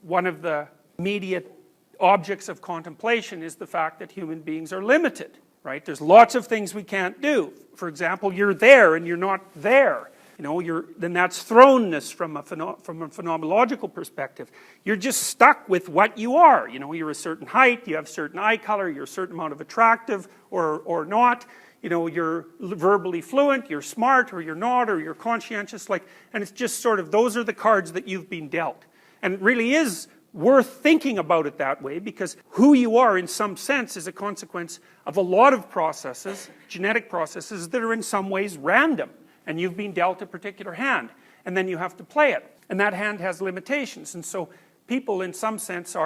one of the immediate objects of contemplation is the fact that human beings are limited, right? There's lots of things we can't do. For example, you're there and you're not there. You know, then that's thrownness from a phenomenological perspective. You're just stuck with what you are. You know, you're a certain height, you have certain eye color, you're a certain amount of attractive or not. You know, you're verbally fluent, you're smart, or you're not, or you're conscientious, and it's just sort of, those are the cards that you've been dealt. And it really is worth thinking about it that way, because who you are in some sense is a consequence of a lot of processes, genetic processes, that are in some ways random. And you've been dealt a particular hand, and then you have to play it. And that hand has limitations. And so people in some sense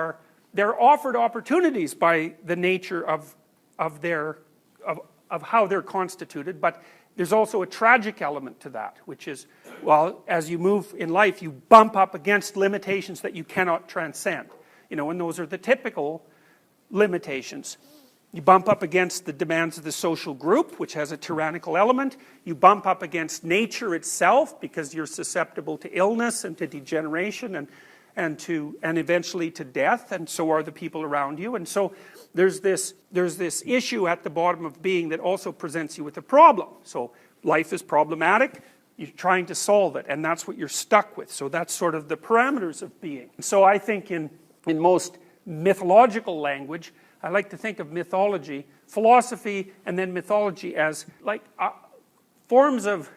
they're offered opportunities by the nature of how they're constituted, but there's also a tragic element to that, which is, well, as you move in life, you bump up against limitations that you cannot transcend. You know, and those are the typical limitations. You bump up against the demands of the social group, which has a tyrannical element. You bump up against nature itself, because you're susceptible to illness and to degeneration and eventually to death, and so are the people around you. And so there's this issue at the bottom of being that also presents you with a problem. So life is problematic, you're trying to solve it, and that's what you're stuck with. So that's sort of the parameters of being. So I think in most mythological language, I like to think of mythology, philosophy, and then mythology as like forms of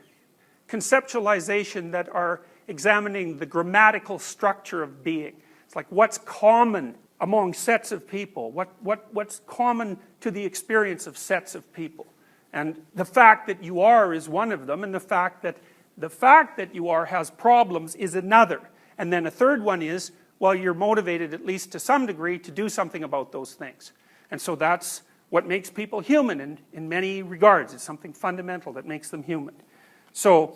conceptualization that are examining the grammatical structure of being. It's like what's common among sets of people, what's common to the experience of sets of people. And the fact that you are is one of them, and the fact that you are has problems is another. And then a third one is, well, you're motivated at least to some degree to do something about those things. And so that's what makes people human in many regards. It's something fundamental that makes them human. So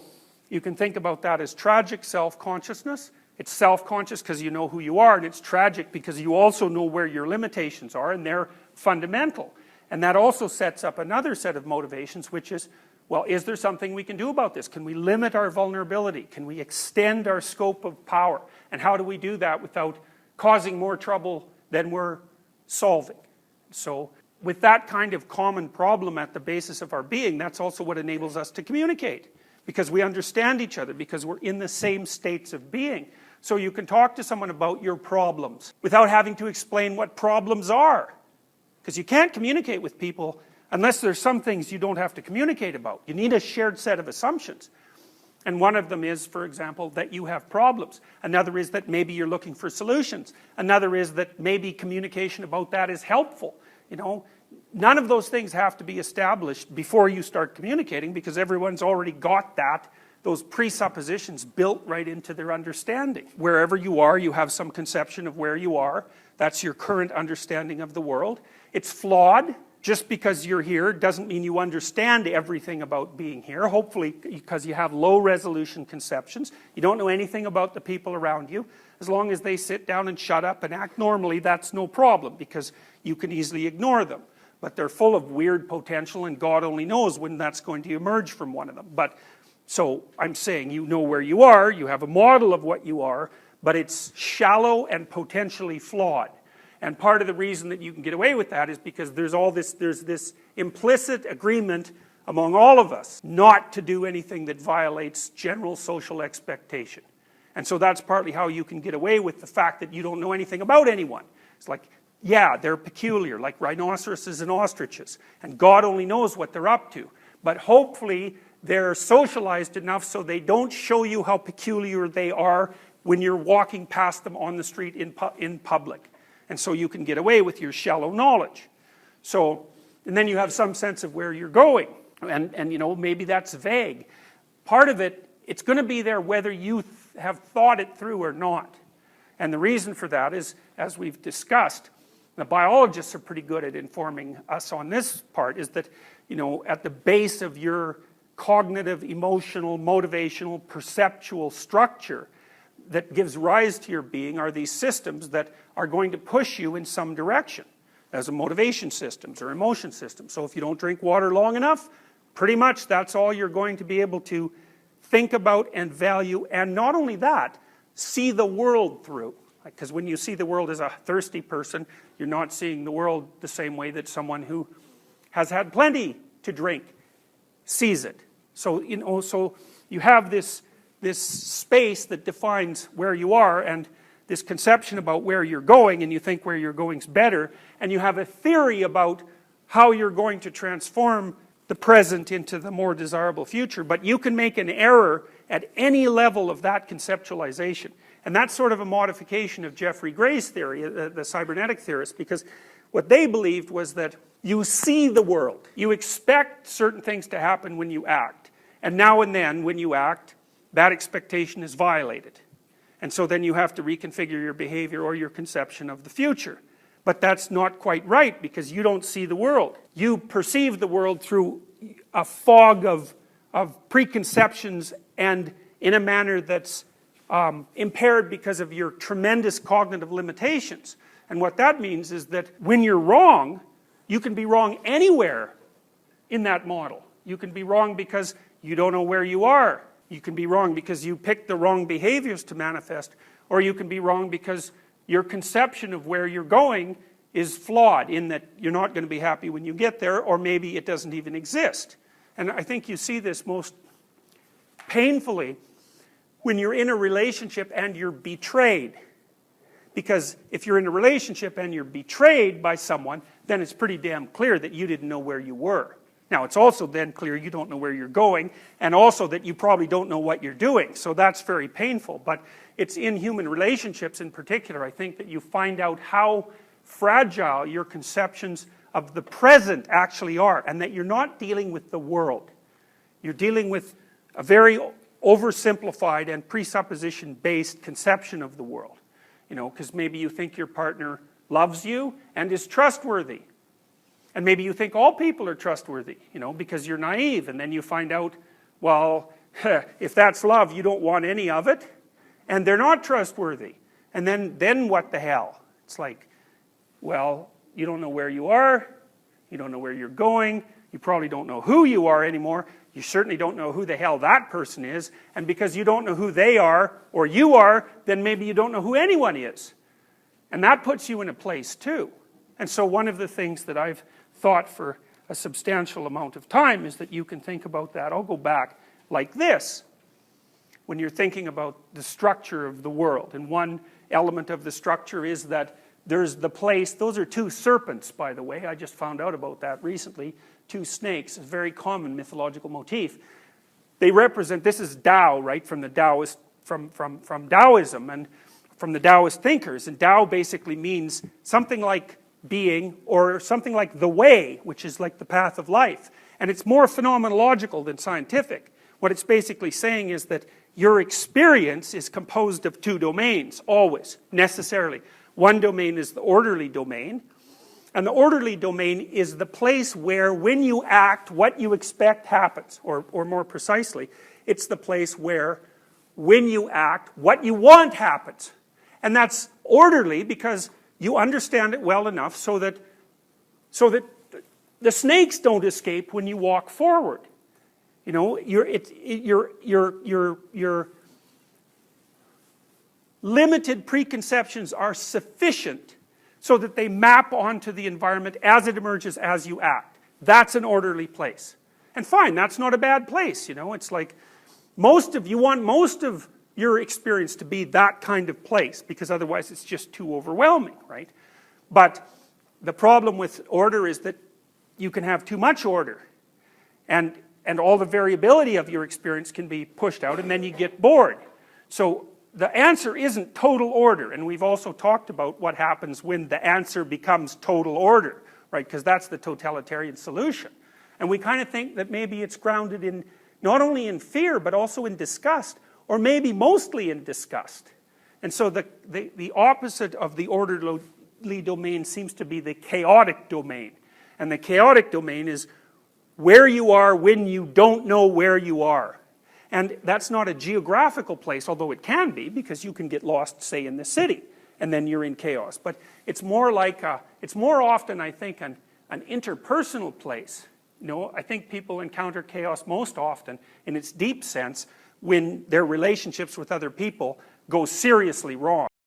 you can think about that as tragic self-consciousness. It's self-conscious because you know who you are, and it's tragic because you also know where your limitations are, and they're fundamental. And that also sets up another set of motivations, which is, well, is there something we can do about this? Can we limit our vulnerability? Can we extend our scope of power? And how do we do that without causing more trouble than we're solving? So with that kind of common problem at the basis of our being, that's also what enables us to communicate. Because we understand each other, because we're in the same states of being. So you can talk to someone about your problems without having to explain what problems are. Because you can't communicate with people unless there's some things you don't have to communicate about. You need a shared set of assumptions. And one of them is, for example, that you have problems. Another is that maybe you're looking for solutions. Another is that maybe communication about that is helpful. You know, none of those things have to be established before you start communicating, because everyone's already got those presuppositions built right into their understanding. Wherever you are, you have some conception of where you are. That's your current understanding of the world. It's flawed. Just because you're here doesn't mean you understand everything about being here, hopefully because you have low resolution conceptions. You don't know anything about the people around you. As long as they sit down and shut up and act normally, that's no problem, because you can easily ignore them. But they're full of weird potential, and God only knows when that's going to emerge from one of them. But so I'm saying you know where you are, you have a model of what you are, but it's shallow and potentially flawed. And part of the reason that you can get away with that is because there's this implicit agreement among all of us not to do anything that violates general social expectation. And so that's partly how you can get away with the fact that you don't know anything about anyone. It's like, yeah, they're peculiar, like rhinoceroses and ostriches, and God only knows what they're up to. But hopefully they're socialized enough so they don't show you how peculiar they are when you're walking past them on the street in public. And so you can get away with your shallow knowledge. So, and then you have some sense of where you're going. And you know, maybe that's vague. Part of it, it's going to be there whether you have thought it through or not. And the reason for that is, as we've discussed, the biologists are pretty good at informing us on this part, is that, you know, at the base of your cognitive, emotional, motivational, perceptual structure that gives rise to your being are these systems that are going to push you in some direction, as a motivation systems or emotion systems. So if you don't drink water long enough, pretty much that's all you're going to be able to think about and value, and not only that, see the world through. Because when you see the world as a thirsty person, you're not seeing the world the same way that someone who has had plenty to drink sees it. So, so you have this space that defines where you are, and this conception about where you're going, and you think where you're going is better, and you have a theory about how you're going to transform the present into the more desirable future. But you can make an error at any level of that conceptualization. And that's sort of a modification of Jeffrey Gray's theory, the cybernetic theorist, because what they believed was that you see the world. You expect certain things to happen when you act. And now and then, when you act, that expectation is violated. And so then you have to reconfigure your behavior or your conception of the future. But that's not quite right, because you don't see the world. You perceive the world through a fog of preconceptions, and in a manner that's impaired because of your tremendous cognitive limitations. And what that means is that when you're wrong, you can be wrong anywhere in that model. You can be wrong because you don't know where you are. You can be wrong because you picked the wrong behaviors to manifest. Or you can be wrong because your conception of where you're going is flawed, in that you're not going to be happy when you get there, or maybe it doesn't even exist. And I think you see this most painfully when you're in a relationship and you're betrayed. Because if you're in a relationship and you're betrayed by someone, then it's pretty damn clear that you didn't know where you were. Now, it's also then clear you don't know where you're going, and also that you probably don't know what you're doing. So that's very painful. But it's in human relationships in particular, I think, that you find out how fragile your conceptions of the present actually are, and that you're not dealing with the world. You're dealing with a very oversimplified and presupposition-based conception of the world. You know, because maybe you think your partner loves you and is trustworthy. And maybe you think all people are trustworthy, you know, because you're naive. And then you find out, well, if that's love, you don't want any of it. And they're not trustworthy. And then what the hell? It's like, well, you don't know where you are. You don't know where you're going. You probably don't know who you are anymore. You certainly don't know who the hell that person is. And because you don't know who they are, or you are, then maybe you don't know who anyone is. And that puts you in a place too. And so one of the things that I've thought for a substantial amount of time is that you can think about that. I'll go back like this. When you're thinking about the structure of the world. And one element of the structure is that there's the place. Those are two serpents, by the way. I just found out about that recently. Two snakes, a very common mythological motif. They represent, this is Tao, right, from the Taoist, from Taoism and from the Taoist thinkers. And Tao basically means something like being, or something like the way, which is like the path of life. And it's more phenomenological than scientific. What it's basically saying is that your experience is composed of two domains, always, necessarily. One domain is the orderly domain, and the orderly domain is the place where, when you act, what you expect happens. Or more precisely, it's the place where, when you act, what you want happens. And that's orderly because you understand it well enough so that the snakes don't escape when you walk forward. You know, your limited preconceptions are sufficient so that they map onto the environment as it emerges as you act. That's an orderly place. And fine, that's not a bad place, you know. It's like you want most of your experience to be that kind of place, because otherwise it's just too overwhelming, right? But the problem with order is that you can have too much order. And all the variability of your experience can be pushed out, and then you get bored. So the answer isn't total order, and we've also talked about what happens when the answer becomes total order, right? Because that's the totalitarian solution. And we kind of think that maybe it's grounded in, not only in fear, but also in disgust, or maybe mostly in disgust. And so the opposite of the orderly domain seems to be the chaotic domain. And the chaotic domain is where you are when you don't know where you are. And that's not a geographical place, although it can be, because you can get lost, say, in the city, and then you're in chaos. But it's more like, it's more often, I think, an interpersonal place. You know, I think people encounter chaos most often, in its deep sense, when their relationships with other people go seriously wrong.